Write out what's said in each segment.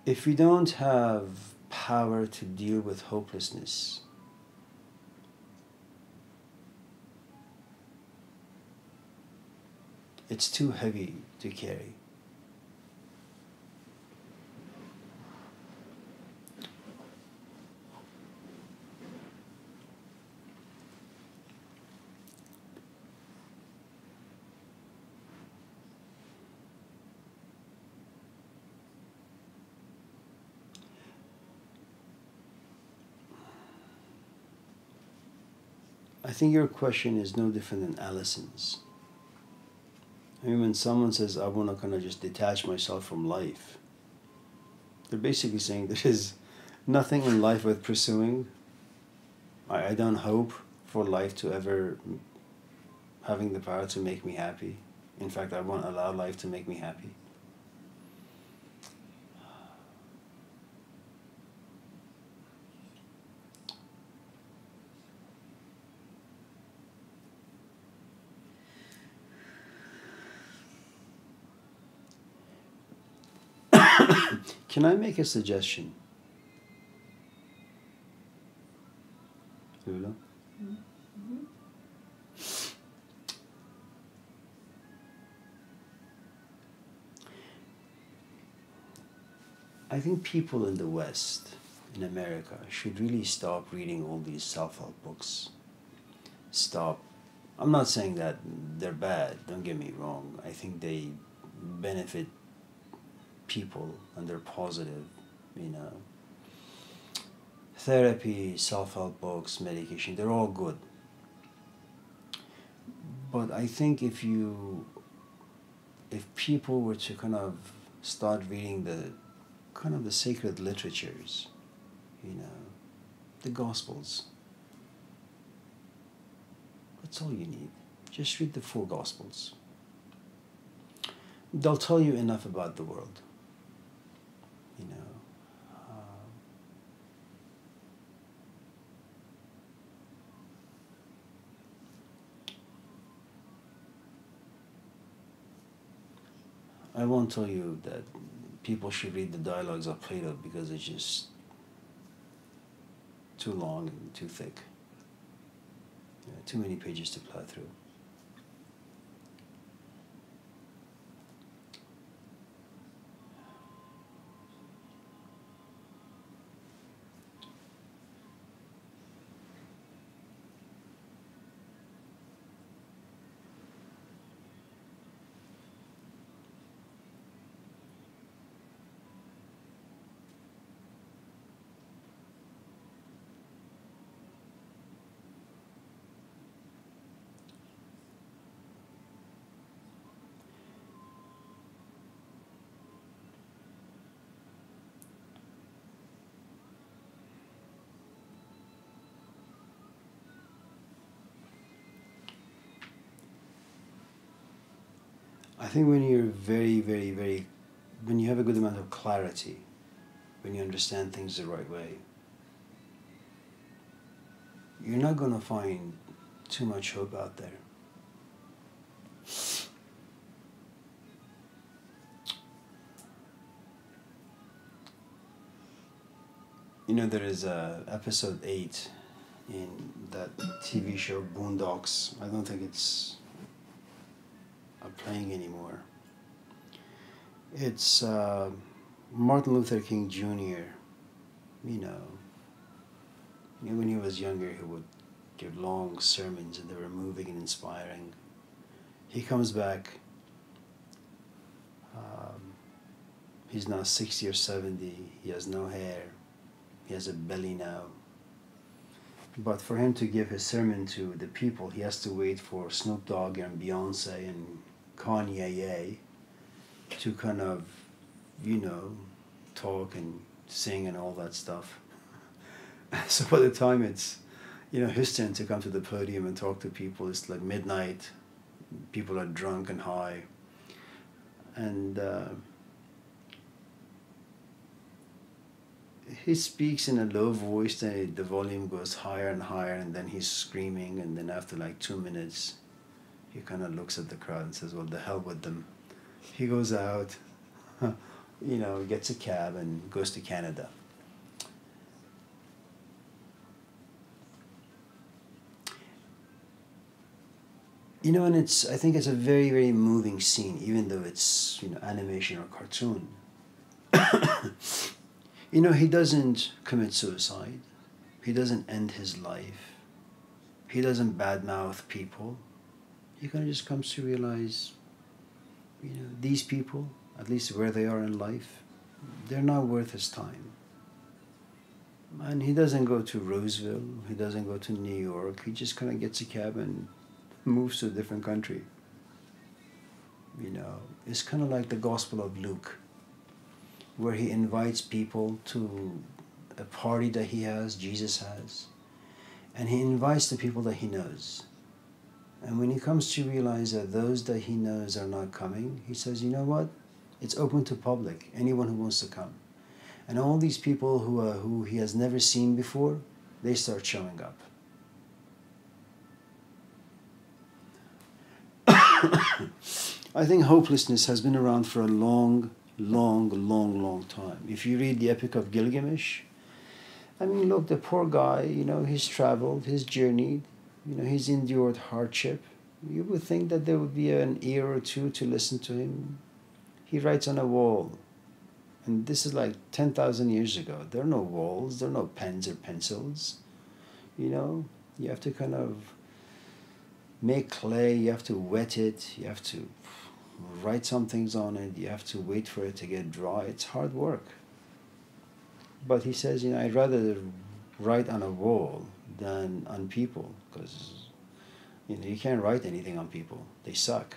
If we don't have power to deal with hopelessness, it's too heavy to carry. I think your question is no different than Allison's. I mean, when someone says, I want to kind of just detach myself from life, they're basically saying there is nothing in life worth pursuing. I don't hope for life to ever having the power to make me happy. In fact, I won't allow life to make me happy. Can I make a suggestion? Lula? Mm-hmm. I think people in the West, in America, should really stop reading all these self-help books. Stop. I'm not saying that they're bad, don't get me wrong. I think they benefit people and they're positive, you know. Therapy, self-help books, medication, they're all good. But I think if people were to kind of start reading the sacred literatures, you know, the Gospels, that's all you need. Just read the four Gospels. They'll tell you enough about the world, you know. I won't tell you that people should read the dialogues of Plato because it's just too long and too thick. You know, too many pages to plow through. I think when you're when you have a good amount of clarity, when you understand things the right way, you're not going to find too much hope out there. You know, there is episode 8 in that TV show Boondocks. I don't think it's playing anymore. It's Martin Luther King Jr. You know, when he was younger, he would give long sermons and they were moving and inspiring. He comes back. He's now 60 or 70. He has no hair. He has a belly now. But for him to give his sermon to the people, he has to wait for Snoop Dogg and Beyonce and Kanye to kind of, you know, talk and sing and all that stuff. So by the time it's, you know, his turn to come to the podium and talk to people, it's like midnight. People are drunk and high. And he speaks in a low voice, then the volume goes higher and higher, and then he's screaming, and then after like 2 minutes, he kind of looks at the crowd and says, well, the hell with them. He goes out, gets a cab and goes to Canada. And I think it's a very, very moving scene, even though it's, animation or cartoon. He doesn't commit suicide. He doesn't end his life. He doesn't badmouth people. He kind of just comes to realize, these people, at least where they are in life, they're not worth his time. And he doesn't go to Roseville. He doesn't go to New York. He just kind of gets a cab and moves to a different country. It's kind of like the Gospel of Luke, where he invites people to a party that Jesus has, and he invites the people that he knows. And when he comes to realize that those that he knows are not coming, he says, you know what? It's open to public, anyone who wants to come. And all these people who he has never seen before, they start showing up. I think hopelessness has been around for a long, long, long, long time. If you read the Epic of Gilgamesh, look, the poor guy, he's traveled, he's journeyed, he's endured hardship. You would think that there would be an ear or two to listen to him. He writes on a wall. And this is like 10,000 years ago. There are no walls, there are no pens or pencils. You have to kind of make clay, you have to wet it, you have to write some things on it, you have to wait for it to get dry. It's hard work. But he says, I'd rather write on a wall than on people, because you can't write anything on people. They suck.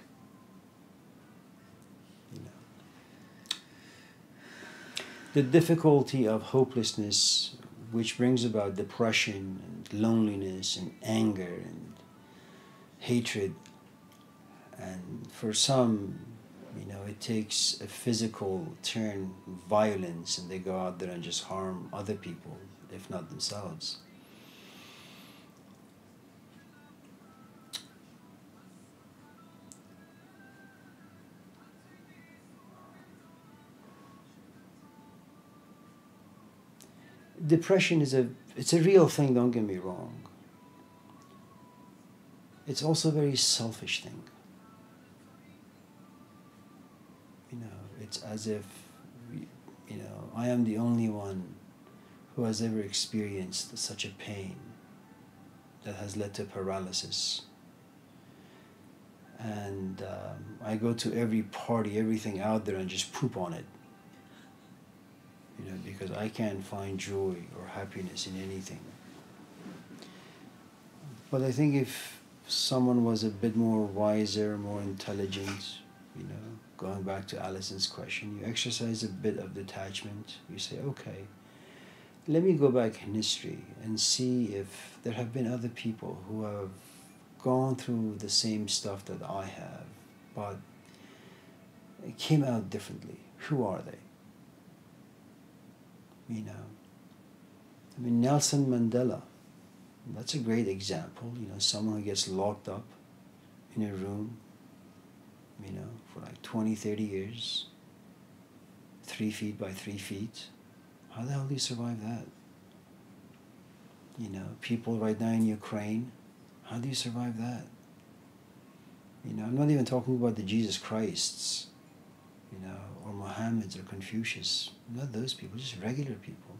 The difficulty of hopelessness, which brings about depression and loneliness and anger and hatred, and for some, it takes a physical turn, violence, and they go out there and just harm other people, if not themselves. Depression it's a real thing, don't get me wrong. It's also a very selfish thing. It's as if, I am the only one who has ever experienced such a pain that has led to paralysis. And I go to every party, everything out there, and just poop on it. Because I can't find joy or happiness in anything. But I think if someone was a bit more wiser, more intelligent, going back to Alison's question, you exercise a bit of detachment. You say, okay, let me go back in history and see if there have been other people who have gone through the same stuff that I have, but it came out differently. Who are they? Nelson Mandela, that's a great example. Someone who gets locked up in a room, for like 20, 30 years, 3 feet by 3 feet. How the hell do you survive that? People right now in Ukraine, how do you survive that? I'm not even talking about the Jesus Christs, or Mohammeds or Confucius. Not those people, just regular people.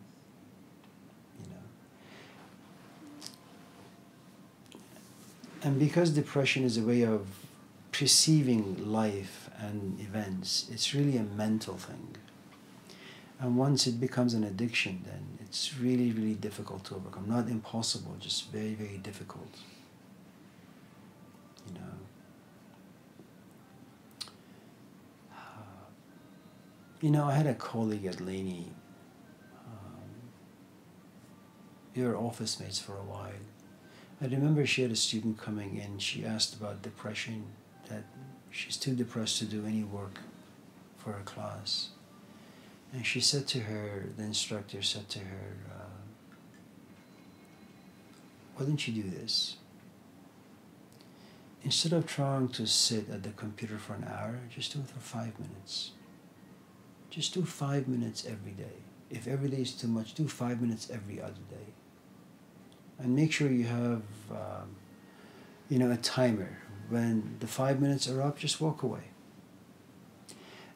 And because depression is a way of perceiving life and events, it's really a mental thing. And once it becomes an addiction, then it's really, really difficult to overcome. Not impossible, just very, very difficult. I had a colleague at Laney. We were office mates for a while. I remember she had a student coming in. She asked about depression, that she's too depressed to do any work for her class. And she said to her, the instructor said to her, why don't you do this? Instead of trying to sit at the computer for an hour, just do it for 5 minutes. Just do 5 minutes every day. If every day is too much, do 5 minutes every other day. And make sure you have, a timer. When the 5 minutes are up, just walk away.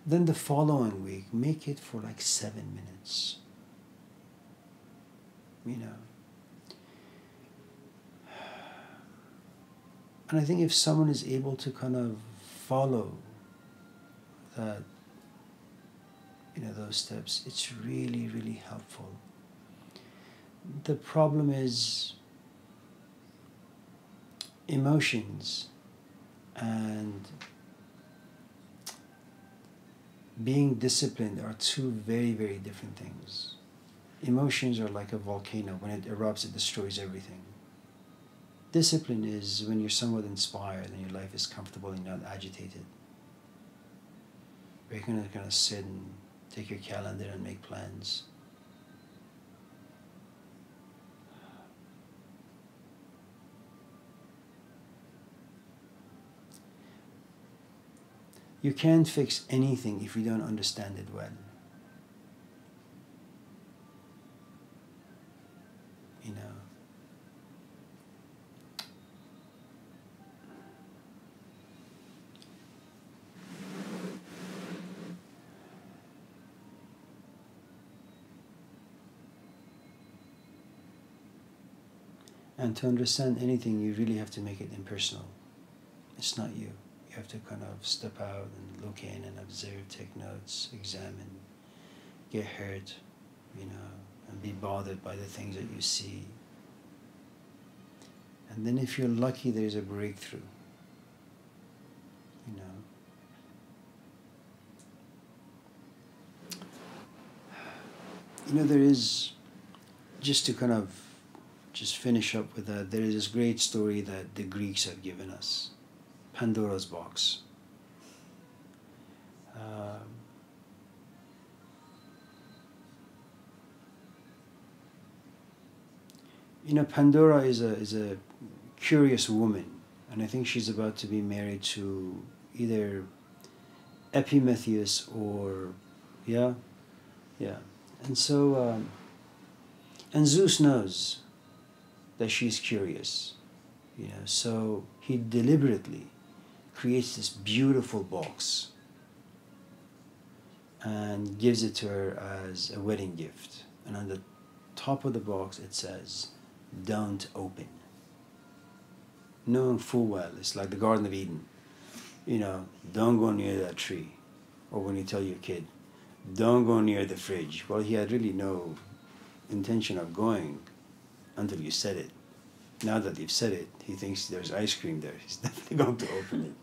Then the following week, make it for like 7 minutes. And I think if someone is able to kind of follow that, those steps, it's really, really helpful. The problem is emotions and being disciplined are two very, very different things. Emotions are like a volcano. When it erupts, it destroys everything. Discipline is when you're somewhat inspired and your life is comfortable and you're not agitated. Where you're going to kind of sit and take your calendar and make plans. You can't fix anything if you don't understand it well. And to understand anything, you really have to make it impersonal. It's not you. You have to kind of step out and look in and observe, take notes, examine, get hurt, and be bothered by the things that you see. And then if you're lucky, there's a breakthrough. There is, just to kind of just finish up with that, there is this great story that the Greeks have given us, Pandora's box. Pandora is a curious woman, and I think she's about to be married to either Epimetheus or and so and Zeus knows that she's curious, so he deliberately creates this beautiful box and gives it to her as a wedding gift. And on the top of the box it says, "Don't open." Knowing full well, it's like the Garden of Eden. Don't go near that tree. Or when you tell your kid, don't go near the fridge. Well, he had really no intention of going until you said it. Now that you've said it, he thinks there's ice cream there. He's definitely going to open it,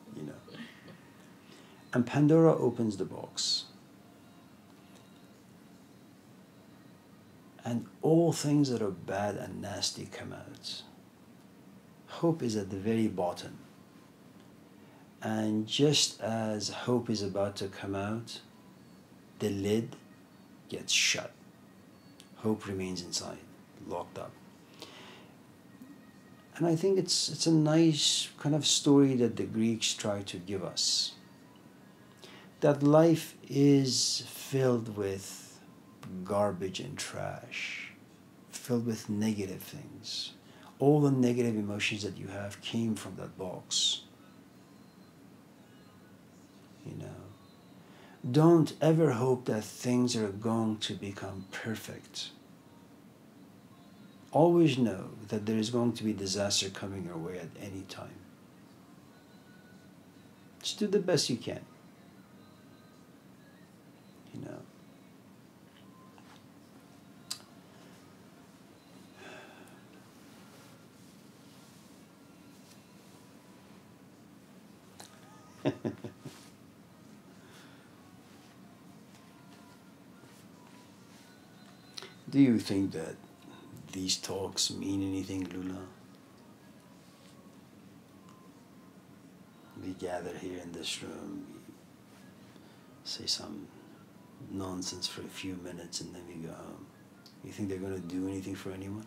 And Pandora opens the box. And all things that are bad and nasty come out. Hope is at the very bottom. And just as hope is about to come out, the lid gets shut. Hope remains inside, locked up. And I think it's a nice kind of story that the Greeks try to give us. That life is filled with garbage and trash, filled with negative things. All the negative emotions that you have came from that box. Don't ever hope that things are going to become perfect. Always know that there is going to be disaster coming your way at any time. Just do the best you can. Do you think that these talks mean anything, Lula? We gather here in this room, we say some nonsense for a few minutes and then we go home. You think they're going to do anything for anyone?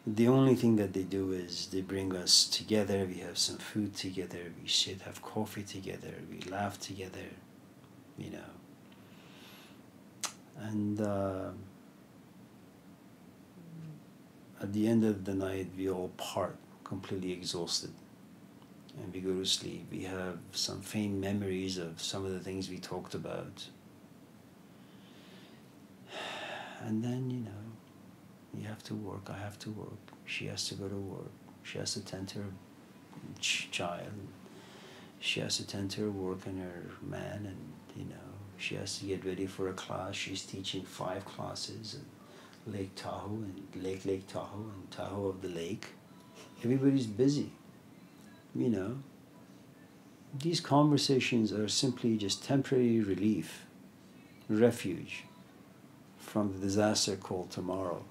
The only thing that they do is they bring us together, we have some food together, we sit, have coffee together, we laugh together, you know. And at the end of the night, we all part, completely exhausted. And we go to sleep. We have some faint memories of some of the things we talked about. And then, you know, you have to work, I have to work. She has to go to work. She has to tend to her child. She has to tend to her work and her man, and, you know, she has to get ready for a class. She's teaching 5 classes at Lake Tahoe and Lake Tahoe and Tahoe of the Lake. Everybody's busy, you know. These conversations are simply just temporary relief, refuge from the disaster called tomorrow.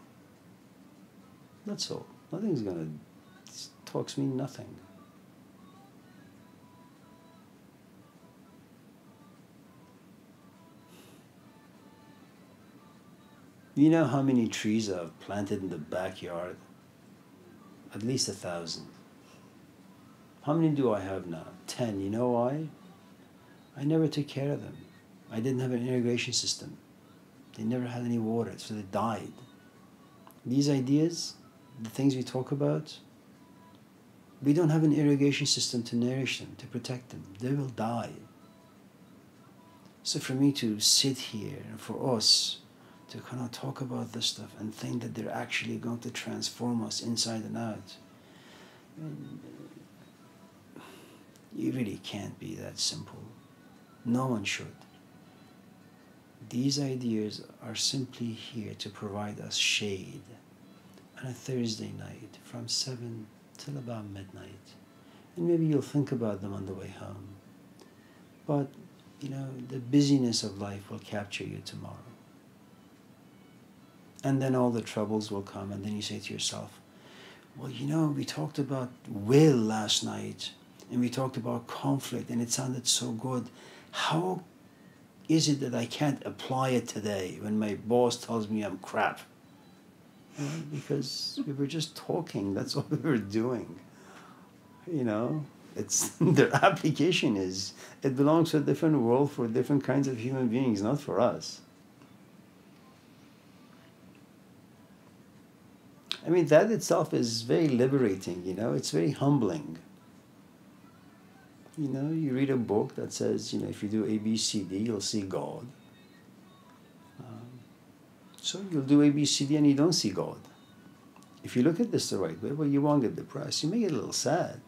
That's all. Nothing's gonna, talks mean nothing. You know how many trees I've planted in the backyard? At least 1,000. How many do I have now? 10. You know why? I never took care of them. I didn't have an irrigation system. They never had any water, so they died. These ideas, the things we talk about, we don't have an irrigation system to nourish them, to protect them. They will die. So for me to sit here and for us to kind of talk about this stuff and think that they're actually going to transform us inside and out, you really can't be that simple. No one should. These ideas are simply here to provide us shade on a Thursday night from 7 till about midnight. And maybe you'll think about them on the way home. But, you know, the busyness of life will capture you tomorrow. And then all the troubles will come, and then you say to yourself, well, you know, we talked about will last night, and we talked about conflict, and it sounded so good. How is it that I can't apply it today when my boss tells me I'm crap? Because we were just talking, that's all we were doing. You know, it's their application is, it belongs to a different world for different kinds of human beings, not for us. I mean, that itself is very liberating, you know, it's very humbling. You know, you read a book that says, you know, if you do A, B, C, D, you'll see God. So you'll do A, B, C, D, and you don't see God. If you look at this the right way, well, you won't get depressed. You may get a little sad.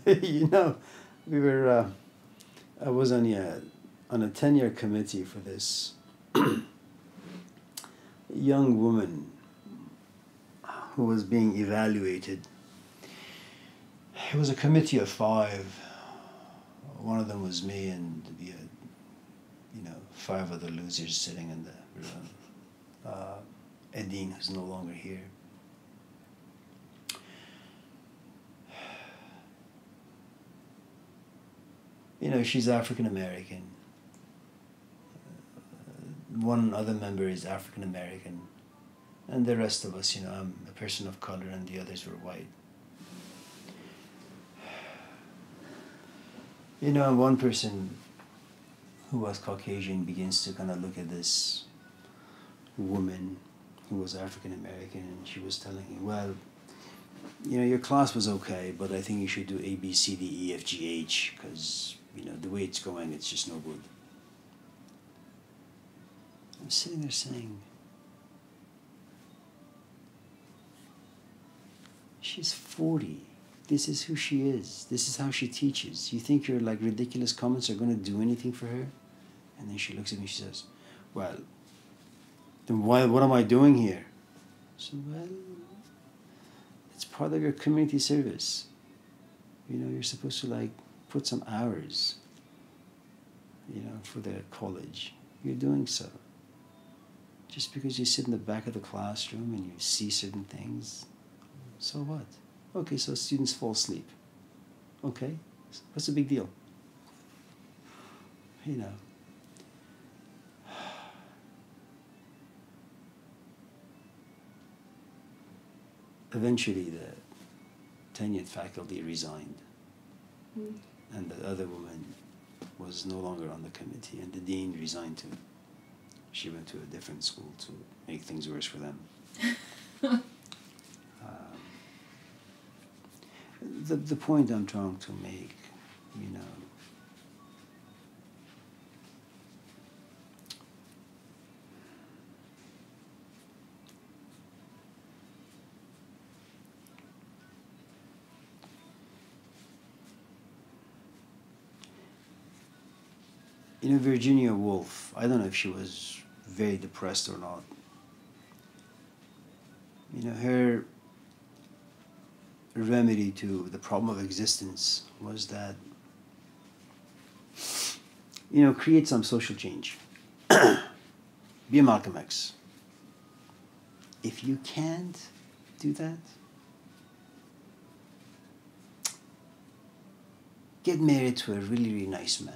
You know, we were, I was on a 10-year committee for this young woman who was being evaluated. It was a committee of 5. One of them was me, and we had, you know, 5 other losers sitting in the room. Edine, who's no longer here. You know, she's African American. One other member is African American. And the rest of us, you know, I'm a person of color and the others were white. You know, one person who was Caucasian begins to kind of look at this woman who was African American, and she was telling him, well, you know, your class was okay, but I think you should do A, B, C, D, E, F, G, H, because, you know, the way it's going, it's just no good. I'm sitting there saying, she's 40. This is who she is. This is how she teaches. You think your like ridiculous comments are going to do anything for her? And then she looks at me and she says, well, then what am I doing here? So, well, it's part of your community service. You know, you're supposed to like put some hours, you know, for the college. You're doing so. Just because you sit in the back of the classroom and you see certain things, so what? Okay, so students fall asleep. Okay, what's the big deal? You know. Eventually, the tenured faculty resigned, and the other woman was no longer on the committee, and the dean resigned too. She went to a different school to make things worse for them. The point I'm trying to make, you know, Virginia Woolf, I don't know if she was very depressed or not. You know, her remedy to the problem of existence was that, you know, create some social change. Be a Malcolm X. If you can't do that, get married to a really, really nice man.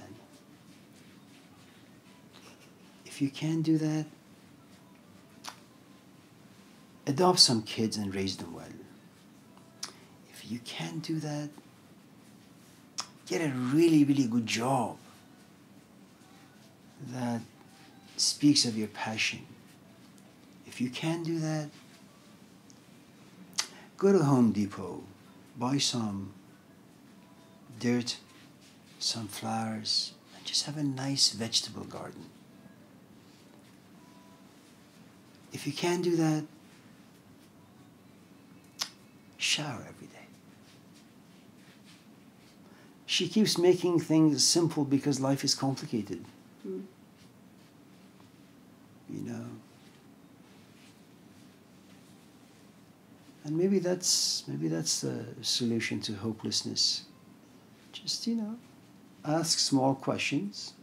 If you can't do that, adopt some kids and raise them well. If you can't do that, get a really, really good job that speaks of your passion. If you can't do that, go to Home Depot, buy some dirt, some flowers, and just have a nice vegetable garden. If you can't do that, shower every day. She keeps making things simple because life is complicated. You know. And maybe that's the solution to hopelessness. Just, you know, ask small questions,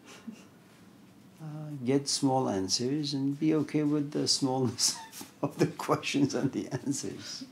get small answers, and be okay with the smallness of the questions and the answers.